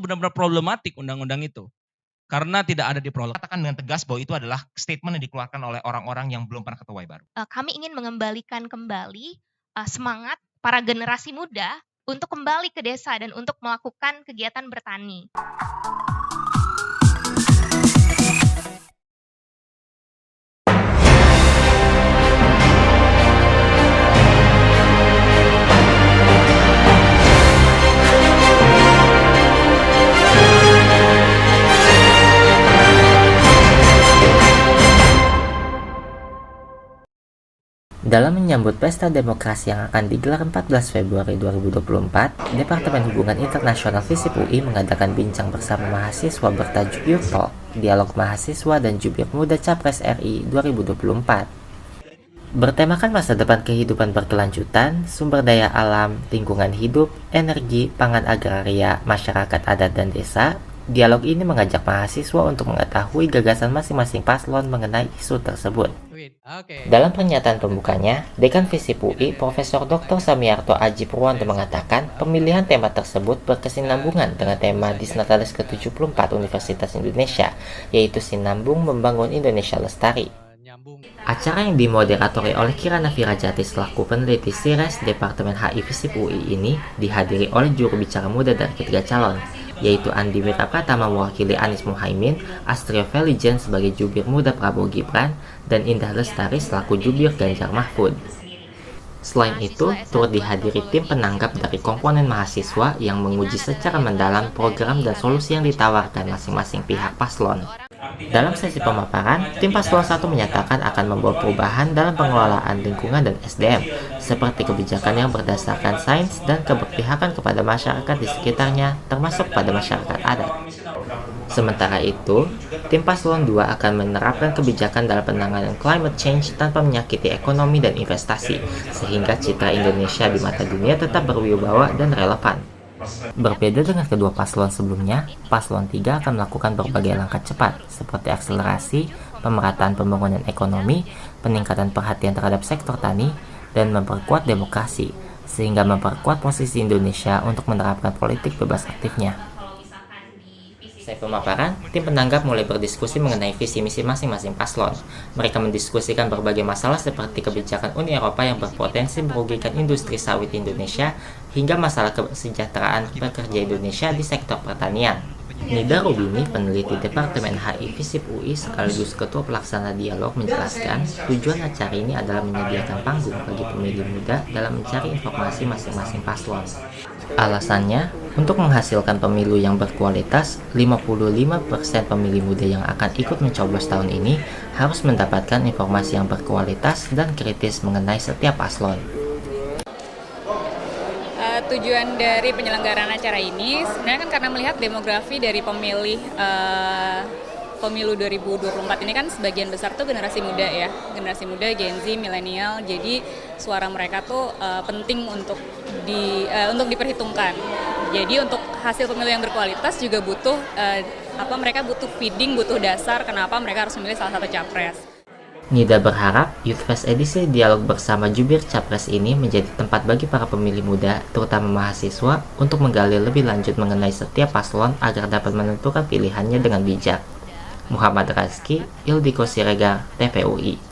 Benar-benar problematik undang-undang itu, karena tidak ada di prolegnas. Katakan dengan tegas bahwa itu adalah statement yang dikeluarkan oleh orang-orang yang belum pernah ketuai baru. Kami ingin mengembalikan kembali, semangat para generasi muda untuk kembali ke desa dan untuk melakukan kegiatan bertani. Dalam menyambut Pesta Demokrasi yang akan digelar 14 Februari 2024, Departemen Hubungan Internasional FISIP UI mengadakan bincang bersama mahasiswa bertajuk Youth Talk, Dialog Mahasiswa dan Jubir Muda Capres RI 2024. Bertemakan masa depan kehidupan berkelanjutan, sumber daya alam, lingkungan hidup, energi, pangan agraria, masyarakat adat dan desa, dialog ini mengajak mahasiswa untuk mengetahui gagasan masing-masing paslon mengenai isu tersebut. Dalam pernyataan pembukanya, Dekan FISIP UI Profesor Dr. Samiarto Aji Purwanto mengatakan pemilihan tema tersebut berkesinambungan dengan tema Disnatalis ke-74 Universitas Indonesia, yaitu Sinambung Membangun Indonesia Lestari. Acara yang dimoderatori oleh Kirana Virajati selaku peneliti SIRES Departemen HI FISIP UI ini dihadiri oleh juru bicara muda dari ketiga calon, yaitu Andi Wirapratama mewakili Anies Muhaimin, Astrio Velijen sebagai jubir muda Prabowo Gibran, dan Indah Lestari selaku jubir Ganjar Mahfud. Selain itu, turut dihadiri tim penanggap dari komponen mahasiswa yang menguji secara mendalam program dan solusi yang ditawarkan masing-masing pihak paslon. Dalam sesi pemaparan, tim paslon 1 menyatakan akan membawa perubahan dalam pengelolaan lingkungan dan SDM, seperti kebijakan yang berdasarkan sains dan keberpihakan kepada masyarakat di sekitarnya, termasuk pada masyarakat adat. Sementara itu, tim paslon 2 akan menerapkan kebijakan dalam penanganan climate change tanpa menyakiti ekonomi dan investasi, sehingga citra Indonesia di mata dunia tetap berwibawa dan relevan. Berbeda dengan kedua paslon sebelumnya, paslon 3 akan melakukan berbagai langkah cepat, seperti akselerasi, pemerataan pembangunan ekonomi, peningkatan perhatian terhadap sektor tani, dan memperkuat demokrasi, sehingga memperkuat posisi Indonesia untuk menerapkan politik bebas aktifnya. Usai pemaparan, tim penanggap mulai berdiskusi mengenai visi misi masing-masing paslon. Mereka mendiskusikan berbagai masalah seperti kebijakan Uni Eropa yang berpotensi merugikan industri sawit Indonesia, hingga masalah kesejahteraan pekerja Indonesia di sektor pertanian. Nida Rubini, peneliti Departemen HI FISIP UI sekaligus Ketua Pelaksana Dialog, menjelaskan tujuan acara ini adalah menyediakan panggung bagi pemilih muda dalam mencari informasi masing-masing paslon. Alasannya, untuk menghasilkan pemilu yang berkualitas, 55% pemilih muda yang akan ikut mencoblos tahun ini harus mendapatkan informasi yang berkualitas dan kritis mengenai setiap paslon. Tujuan dari penyelenggaraan acara ini sebenarnya kan karena melihat demografi dari pemilih pemilu 2024 ini kan sebagian besar tuh generasi muda ya, generasi muda, Gen Z, milenial. Jadi suara mereka tuh penting untuk diperhitungkan. Jadi untuk hasil pemilu yang berkualitas juga butuh mereka butuh feeding, butuh dasar kenapa mereka harus memilih salah satu capres. Nida berharap Youth Fest edisi Dialog Bersama Jubir Capres ini menjadi tempat bagi para pemilih muda, terutama mahasiswa, untuk menggali lebih lanjut mengenai setiap paslon agar dapat menentukan pilihannya dengan bijak. Muhammad Razki, Ildiko Siregar, TVUI.